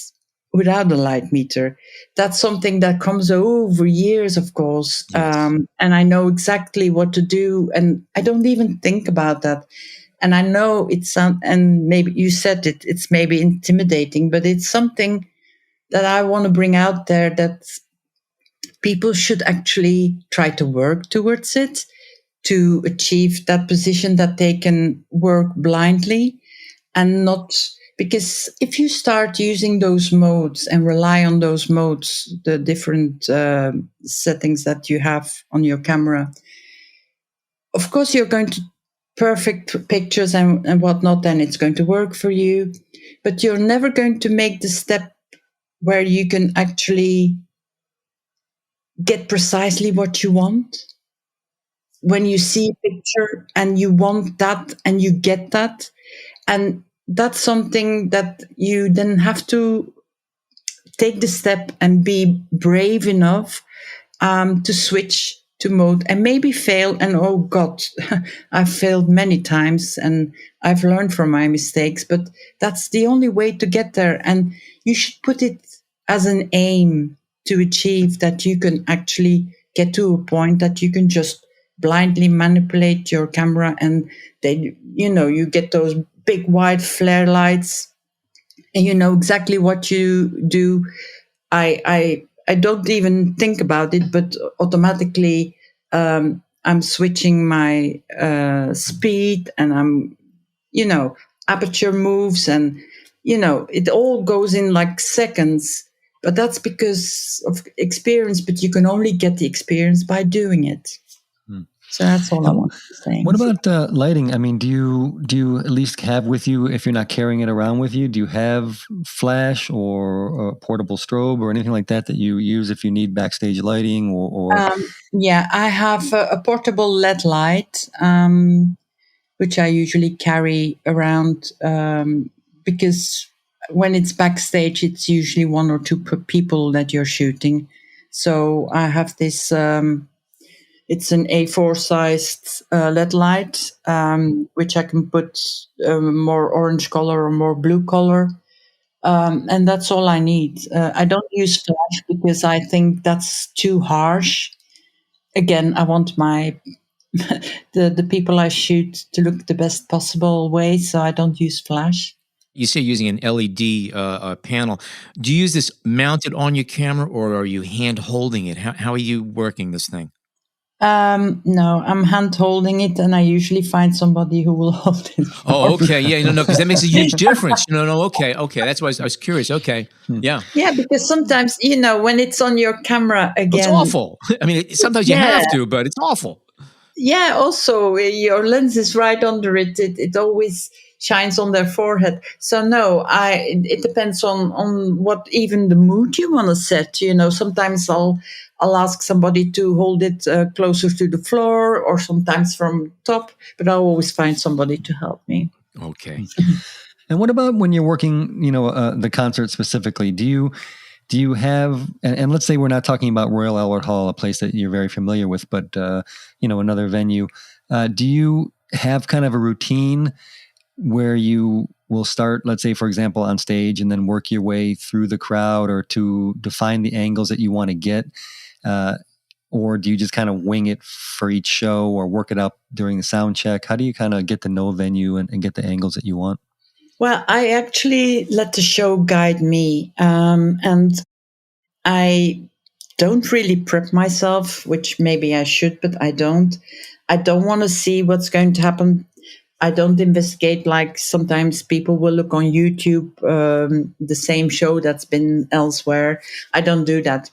without a light meter. That's something that comes over years, of course. Yes. And I know exactly what to do, and I don't even think about that. And I know and maybe you said it, it's maybe intimidating, but it's something that I want to bring out there, that people should actually try to work towards it, to achieve that position that they can work blindly, and not, because if you start using those modes and rely on those modes, the different settings that you have on your camera, of course you're going to perfect pictures and whatnot, and it's going to work for you, but you're never going to make the step where you can actually get precisely what you want. When you see a picture and you want that and you get that, and that's something that you then have to take the step and be brave enough to switch to mode and maybe fail. And oh God, I've failed many times and I've learned from my mistakes, but that's the only way to get there. And you should put it as an aim to achieve that you can actually get to a point that you can just blindly manipulate your camera, and then you get those big wide flare lights and you know exactly what you do. I don't even think about it, but automatically I'm switching my speed, and I'm aperture moves, and it all goes in like seconds. But that's because of experience, but you can only get the experience by doing it. So that's all I want to say. What about lighting? I mean, do you at least have with you, if you're not carrying it around with you, do you have flash or a portable strobe or anything like that you use if you need backstage lighting or Yeah, I have a portable LED light, which I usually carry around because when it's backstage, it's usually one or two people that you're shooting. So I have this... it's an A4 sized LED light, which I can put more orange color or more blue color. And that's all I need. I don't use flash because I think that's too harsh. Again, I want the people I shoot to look the best possible way, so I don't use flash. You say using an LED panel. Do you use this mounted on your camera, or are you hand holding it? How are you working this thing? No, I'm hand holding it, and I usually find somebody who will hold it. Oh, okay. Yeah, no, because that makes a huge difference. No, okay. That's why I was curious. Okay. Yeah. Yeah, because sometimes, when it's on your camera again. It's awful. I mean, sometimes you have to, but it's awful. Yeah, also, your lens is right under it. It always shines on their forehead. So no, it depends on what even the mood you want to set. Sometimes I'll ask somebody to hold it closer to the floor, or sometimes from top, but I'll always find somebody to help me. Okay. And what about when you're working, the concert specifically? Do you have, and let's say we're not talking about Royal Albert Hall, a place that you're very familiar with, but, another venue. Do you have kind of a routine where you will start, let's say, for example, on stage and then work your way through the crowd, or to define the angles that you want to get? or do you just kind of wing it for each show or work it up during the sound check? How do you kind of get to know a venue and get the angles that you want? Well, I actually let the show guide me, and I don't really prep myself, which maybe I should, but I don't. I don't want to see what's going to happen. I don't investigate like sometimes people will look on YouTube, the same show that's been elsewhere. I don't do that.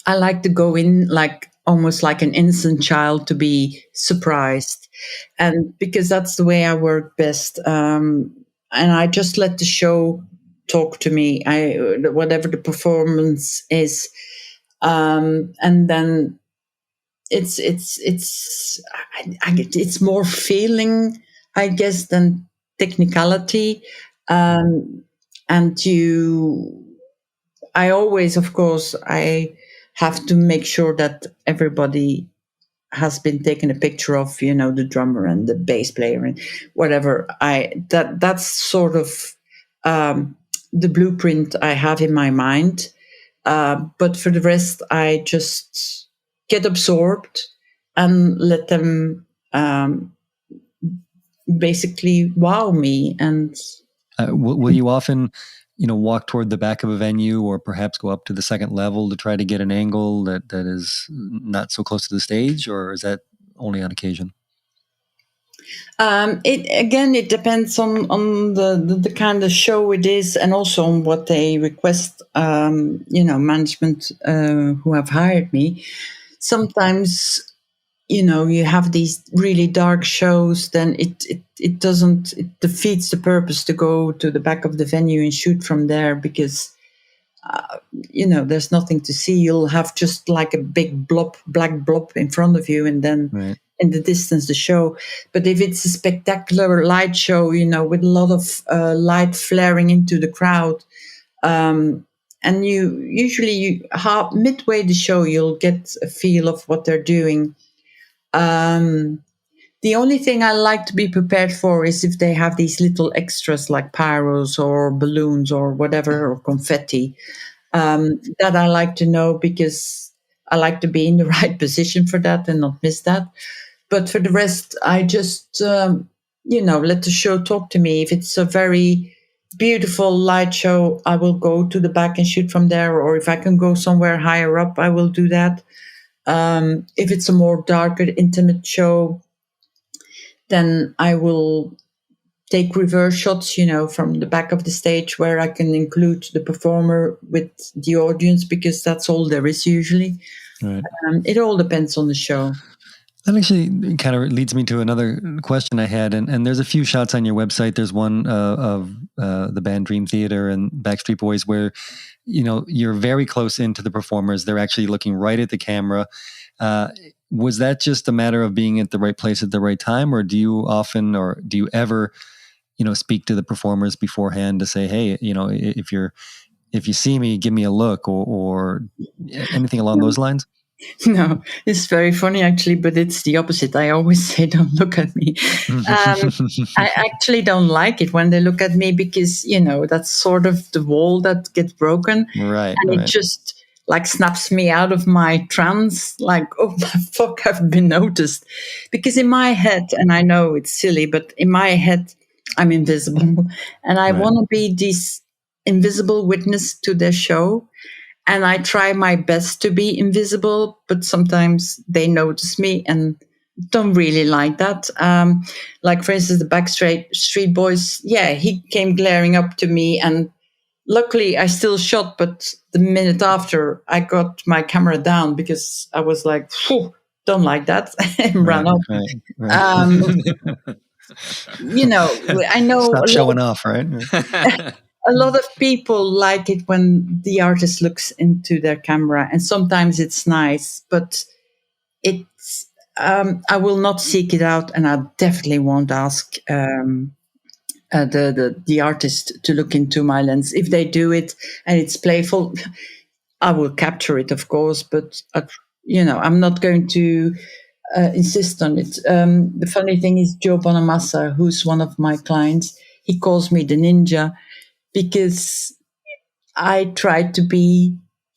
I like to go in like almost like an innocent child to be surprised. And because that's the way I work best. And I just let the show talk to me. Whatever the performance is. And then it's more feeling, I guess, than technicality. And I always, of course, I have to make sure that everybody has been taken a picture of, the drummer and the bass player and whatever. That's sort of the blueprint I have in my mind. But for the rest, I just get absorbed and let them basically wow me. And will you often, walk toward the back of a venue or perhaps go up to the second level to try to get an angle that is not so close to the stage, or is that only on occasion? It depends on the kind of show it is, and also on what they request. Management who have hired me. Sometimes, you have these really dark shows. Then it defeats the purpose to go to the back of the venue and shoot from there because there's nothing to see. You'll have just like a big black blob in front of you, and then. Right. In the distance, the show. But if it's a spectacular light show, with a lot of light flaring into the crowd, and you usually midway the show, you'll get a feel of what they're doing. The only thing I like to be prepared for is if they have these little extras like pyros or balloons or whatever, or confetti, that I like to know because I like to be in the right position for that and not miss that. But for the rest, I just, let the show talk to me. If it's a very beautiful light show, I will go to the back and shoot from there. Or if I can go somewhere higher up, I will do that. If it's a more darker, intimate show, then I will take reverse shots, from the back of the stage where I can include the performer with the audience because that's all there is usually. Right. It all depends on the show. That actually kind of leads me to another question I had, and there's a few shots on your website. There's one of the band Dream Theater and Backstreet Boys where, you're very close into the performers. They're actually looking right at the camera. Was that just a matter of being at the right place at the right time, or do you often, or do you ever, speak to the performers beforehand to say, hey, if you see me, give me a look, or anything along those lines? No, it's very funny actually, but it's the opposite. I always say, don't look at me. I actually don't like it when they look at me because, that's sort of the wall that gets broken. Right. And it just like snaps me out of my trance. Like, oh my fuck, I've been noticed. Because in my head, and I know it's silly, but in my head, I'm invisible. And I want to be this invisible witness to their show. And I try my best to be invisible, but sometimes they notice me and don't really like that. Like, for instance, the Backstreet Boys, he came glaring up to me. And luckily, I still shot, but the minute after, I got my camera down because I was like, don't like that, and ran off. Right. I know. Stop showing off, right? A lot of people like it when the artist looks into their camera, and sometimes it's nice, but it's I will not seek it out, and I definitely won't ask the artist to look into my lens. If they do it and it's playful, I will capture it, of course, but I'm not going to insist on it. The funny thing is, Joe Bonamassa, who's one of my clients, he calls me the ninja. Because I try to be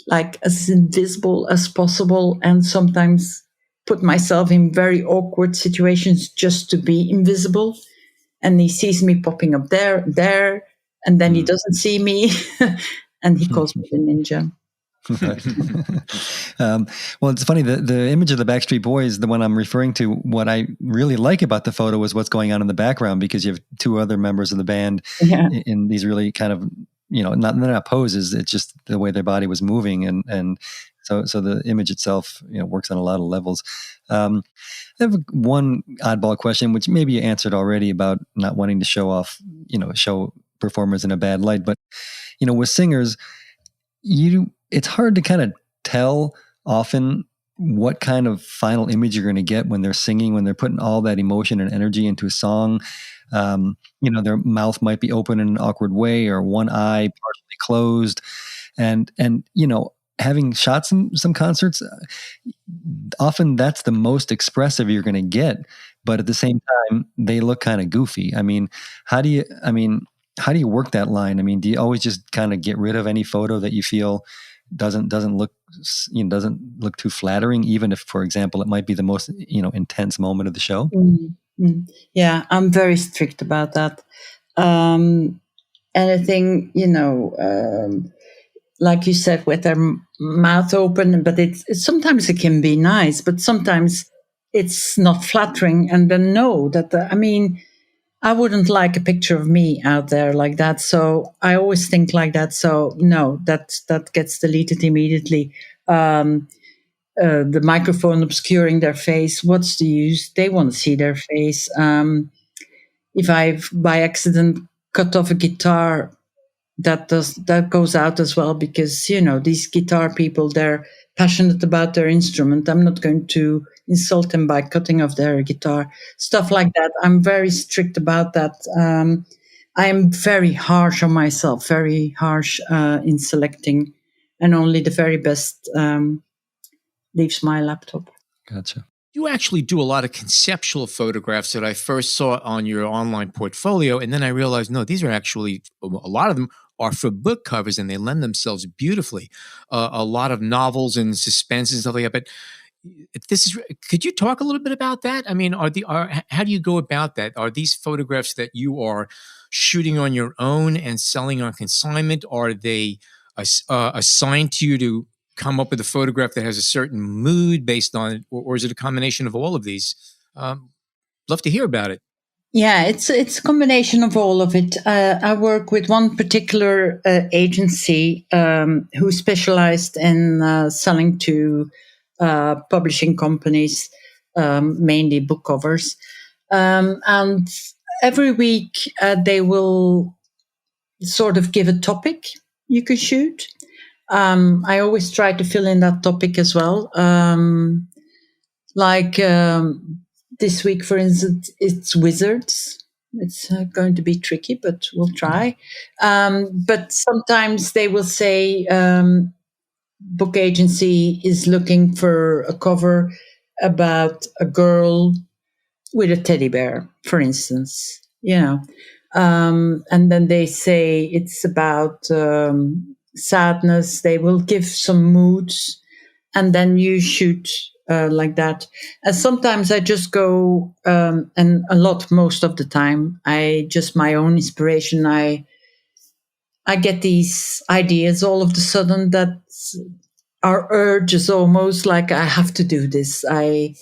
like as invisible as possible, and sometimes put myself in very awkward situations just to be invisible. And he sees me popping up there, and then he doesn't see me, and he calls me the ninja. Well, it's funny. The image of the Backstreet Boys, the one I'm referring to, what I really like about the photo is what's going on in the background, because you have two other members of the band in these really kind of, they're not poses. It's just the way their body was moving. And so the image itself, works on a lot of levels. I have one oddball question, which maybe you answered already, about not wanting to show off, show performers in a bad light. But, with singers, it's hard to kind of tell often what kind of final image you're going to get when they're singing, when they're putting all that emotion and energy into a song. Their mouth might be open in an awkward way, or one eye partially closed. And having shot some concerts, often that's the most expressive you're going to get. But at the same time, they look kind of goofy. How do you work that line? Do you always just kind of get rid of any photo that you feel doesn't look too flattering, even if, for example, it might be the most intense moment of the show? Mm-hmm. Yeah, I'm very strict about that. And I think like you said, with their mouth open, but it's sometimes it can be nice, but sometimes it's not flattering. And then I wouldn't like a picture of me out there like that. So I always think like that. So no, that gets deleted immediately. The microphone obscuring their face, what's the use? They want to see their face. If I've by accident cut off a guitar, that goes out as well, because these guitar people, they're passionate about their instrument. I'm not going to insult them by cutting off their guitar, stuff like that. I'm very strict about that. I'm very harsh on myself, very harsh in selecting, and only the very best leaves my laptop. Gotcha. You actually do a lot of conceptual photographs that I first saw on your online portfolio, and then I realized, no, these are actually, a lot of them are for book covers, and they lend themselves beautifully. A lot of novels and suspense and stuff like that. But could you talk a little bit about that? How do you go about that? Are these photographs that you are shooting on your own and selling on consignment? Are they assigned to you to come up with a photograph that has a certain mood based on it, or is it a combination of all of these? Love to hear about it. Yeah, it's a combination of all of it. I work with one particular agency who specialized in selling to publishing companies, mainly book covers. And every week they will sort of give a topic you could shoot. I always try to fill in that topic as well. This week, for instance, it's wizards. It's going to be tricky, but we'll try. But sometimes they will say, book agency is looking for a cover about a girl with a teddy bear, for instance, and then they say it's about sadness. They will give some moods, and then you shoot like that. And sometimes I just go, and most of the time, my own inspiration. I get these ideas all of a sudden that are urges, almost like I have to do this. I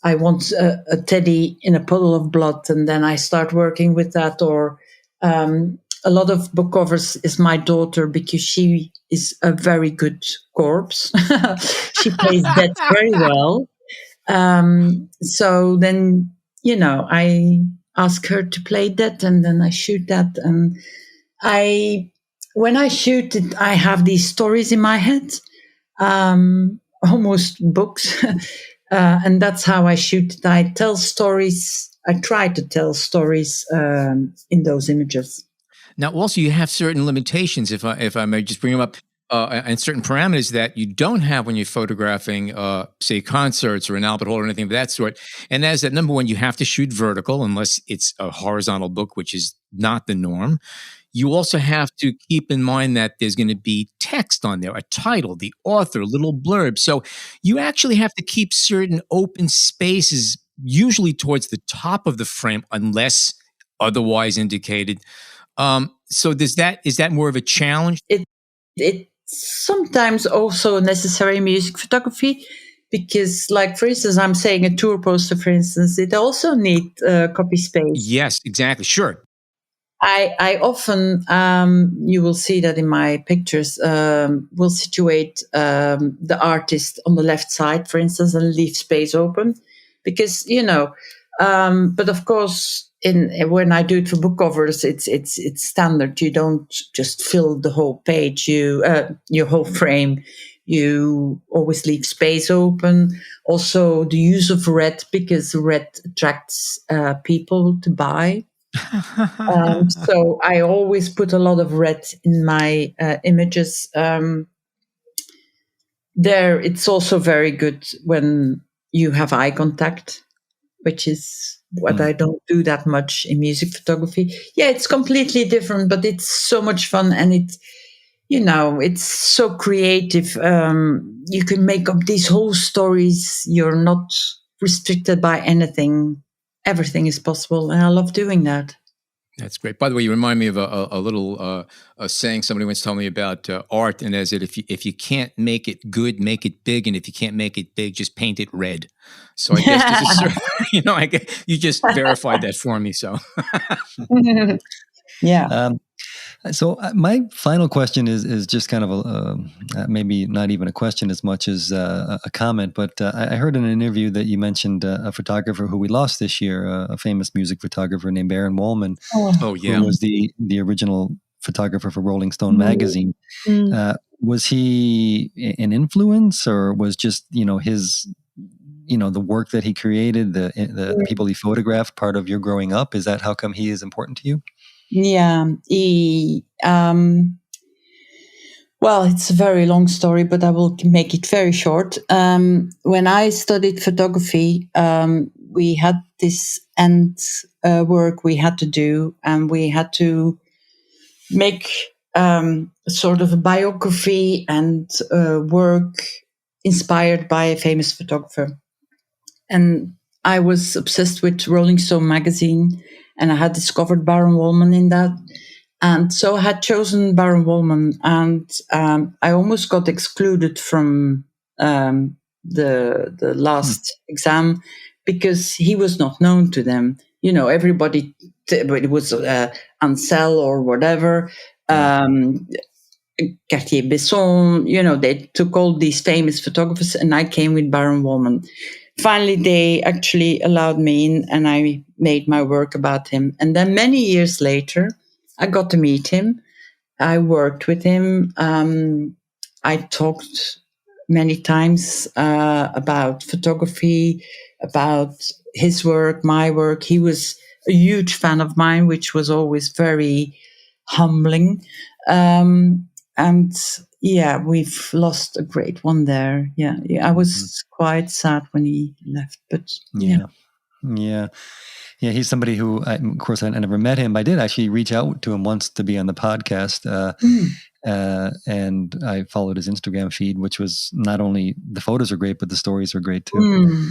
want a teddy in a puddle of blood, and then I start working with that. Or a lot of book covers is my daughter, because she is a very good corpse. She plays dead very well. So then, I ask her to play that, and then I shoot that. And when I shoot it, I have these stories in my head, almost books. And that's how I shoot it. I tell stories. I try to tell stories in those images. Now, also, you have certain limitations, if I may just bring them up. and certain parameters that you don't have when you're photographing, say, concerts or an Albert Hall or anything of that sort. And as that, number one, you have to shoot vertical unless it's a horizontal book, which is not the norm. You also have to keep in mind that there's going to be text on there, a title, the author, a little blurb. So you actually have to keep certain open spaces, usually towards the top of the frame, unless otherwise indicated. So is that more of a challenge? It's sometimes also necessary in music photography because, like, for instance, I'm saying a tour poster, for instance, it also needs copy space. Yes, exactly. Sure. I often, you will see that in my pictures, will situate the artist on the left side, for instance, and leave space open because, but of course, when I do it for book covers, it's standard. You don't just fill the whole page, your whole frame. You always leave space open. Also, the use of red, because red attracts people to buy. So I always put a lot of red in my images. There, it's also very good when you have eye contact, which is what I don't do that much in music photography. Yeah, it's completely different, but it's so much fun, and it's so creative. You can make up these whole stories. You're not restricted by anything. Everything is possible, and I love doing that. That's great. By the way, you remind me of a little saying somebody once told me about art, and as it, if you can't make it good, make it big, and if you can't make it big, just paint it red. So I guess there's a certain, I guess you just verified that for me. So yeah. So my final question is just kind of maybe not even a question as much as a comment, but I heard in an interview that you mentioned a photographer who we lost this year, a famous music photographer named Baron Wolman. Oh yeah, who was the original photographer for Rolling Stone magazine. Was he an influence, or was just his the work that he created, the people he photographed, part of your growing up? Is that how come he is important to you? Yeah, well, it's a very long story, but I will make it very short. When I studied photography, we had this end work we had to do, and we had to make sort of a biography and work inspired by a famous photographer. And I was obsessed with Rolling Stone magazine, and I had discovered Baron Wolman in that. And so I had chosen Baron Wolman, and I almost got excluded from the last exam because he was not known to them. Everybody, it was Ansel or whatever, Cartier-Bresson, they took all these famous photographers, and I came with Baron Wolman. Finally, they actually allowed me in, and I made my work about him. And then many years later, I got to meet him. I worked with him. I talked many times about photography, about his work, my work. He was a huge fan of mine, which was always very humbling. And yeah, we've lost a great one there. Yeah, I was quite sad when he left, but yeah. He's somebody who, of course, I never met him. I did actually reach out to him once to be on the podcast, and I followed his Instagram feed, which was not only the photos are great, but the stories are great too.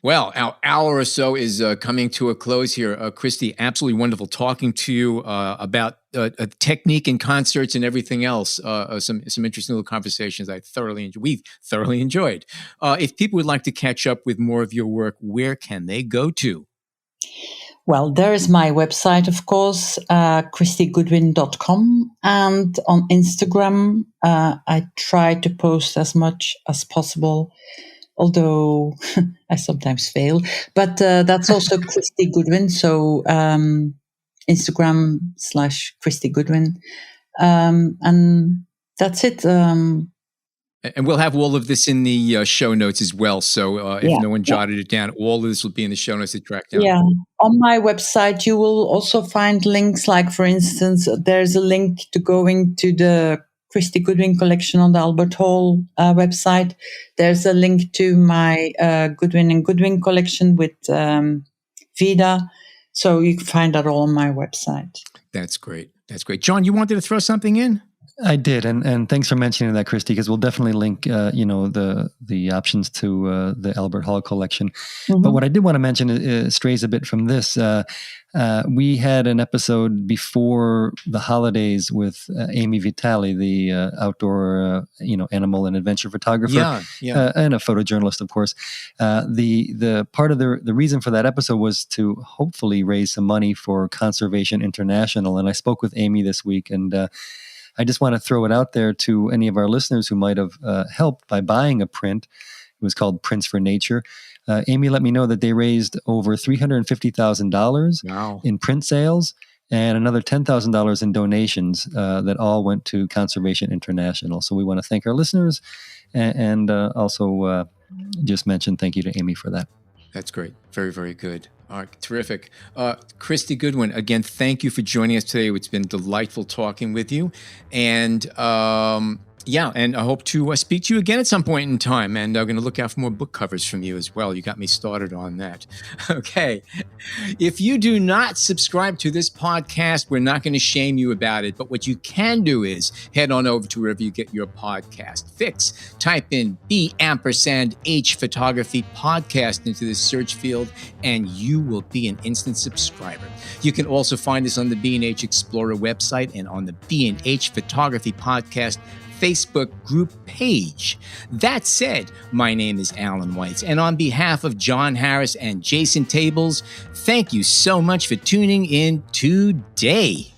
Well, our hour or so is coming to a close here. Christie, absolutely wonderful talking to you about technique in concerts and everything else. Some interesting little conversations we've thoroughly enjoyed. If people would like to catch up with more of your work, where can they go to? Well, there is my website, of course, ChristieGoodwin.com. And on Instagram, I try to post as much as possible, although I sometimes fail. But that's also Christie Goodwin. So Instagram/Christie Goodwin. And that's it. And we'll have all of this in the show notes as well. So if no one jotted it down, all of this will be in the show notes to track down. Yeah. On my website, you will also find links. Like, for instance, there's a link to going to the Christie Goodwin collection on the Albert Hall website. There's a link to my Goodwin and Goodwin collection with Vida. So you can find that all on my website. That's great. That's great. John, you wanted to throw something in? I did, and thanks for mentioning that, Christy, because we'll definitely link, the options to the Albert Hall collection. But what I did want to mention strays a bit from this. We had an episode before the holidays with Amy Vitale, the outdoor, animal and adventure photographer, and a photojournalist, of course. The part of the reason for that episode was to hopefully raise some money for Conservation International, and I spoke with Amy this week, and I just want to throw it out there to any of our listeners who might have helped by buying a print. It was called Prints for Nature. Amy let me know that they raised over $350,000 in print sales and another $10,000 in donations that all went to Conservation International. So we want to thank our listeners and also just mention thank you to Amy for that. That's great. Very, very good. All right, terrific. Christie Goodwin, again, thank you for joining us today. It's been delightful talking with you. And and I hope to speak to you again at some point in time. And I'm going to look out for more book covers from you as well. You got me started on that. Okay. If you do not subscribe to this podcast, we're not going to shame you about it. But what you can do is head on over to wherever you get your podcast fix. Type in B&H Photography Podcast into the search field, and you will be an instant subscriber. You can also find us on the B&H Explorer website and on the B&H Photography Podcast Facebook group page. That said, my name is Alan Weitz, and on behalf of John Harris and Jason Tables, thank you so much for tuning in today.